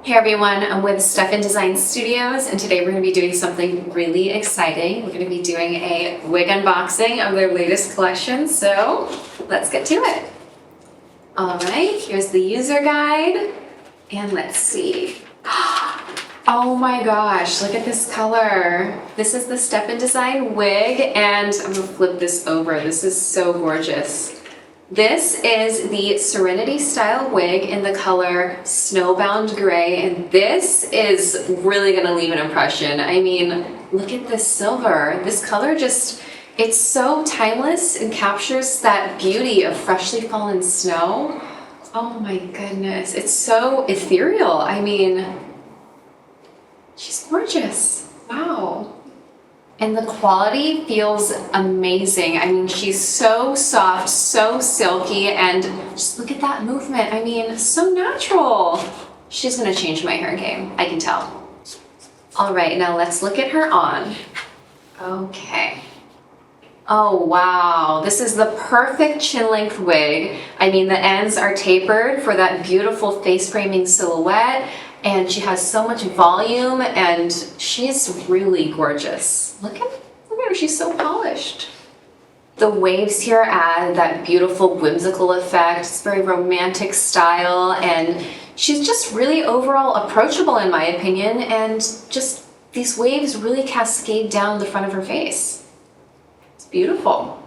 Hey everyone, I'm with Stefan Design Studios, and today we're going to be doing something really exciting. We're going to be doing a wig unboxing of their latest collection, so let's get to it. Alright, here's the user guide, and let's see. Oh my gosh, look at this color. This is the Stefan Design wig, and I'm going to flip this over. This is so gorgeous. This is the Serenity style wig in the color Snowbound Gray, and this is really gonna leave an impression. I mean, look at this silver. This color just, it's so timeless and captures that beauty of freshly fallen snow. Oh my goodness, it's so ethereal. I mean, she's gorgeous. Wow. And the quality feels amazing. I mean, she's so soft, so silky, and just look at that movement. I mean, so natural. She's gonna change my hair game, I can tell. All right, now let's look at her on. Okay. Oh, wow. This is the perfect chin length wig. I mean, the ends are tapered for that beautiful face framing silhouette, and she has so much volume, and she's really gorgeous. Look at her, she's so polished. The waves here add that beautiful whimsical effect. It's very romantic style, and she's just really overall approachable in my opinion, and just these waves really cascade down the front of her face. It's beautiful.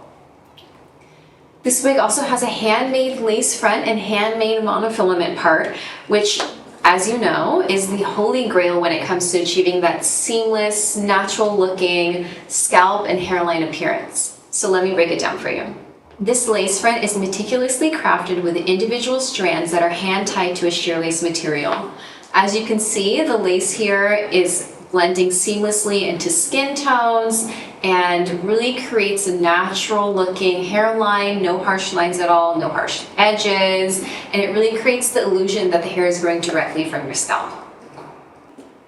This wig also has a handmade lace front and handmade monofilament part, which, as you know, is the holy grail when it comes to achieving that seamless, natural looking scalp and hairline appearance. So let me break it down for you. This lace front is meticulously crafted with individual strands that are hand tied to a sheer lace material. As you can see, the lace here is blending seamlessly into skin tones and really creates a natural looking hairline, no harsh lines at all, no harsh edges, and it really creates the illusion that the hair is growing directly from your scalp.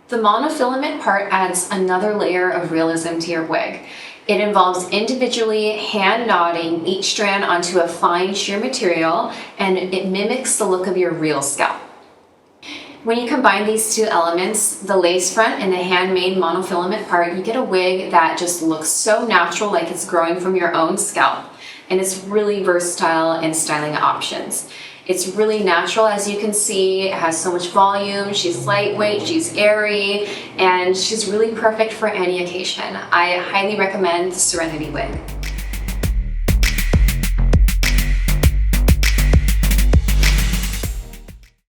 The monofilament part adds another layer of realism to your wig. It involves individually hand knotting each strand onto a fine sheer material, and it mimics the look of your real scalp. When you combine these two elements, the lace front and the handmade monofilament part, you get a wig that just looks so natural, like it's growing from your own scalp. And it's really versatile in styling options. It's really natural, as you can see. It has so much volume, she's lightweight, she's airy, and she's really perfect for any occasion. I highly recommend the Serenity wig.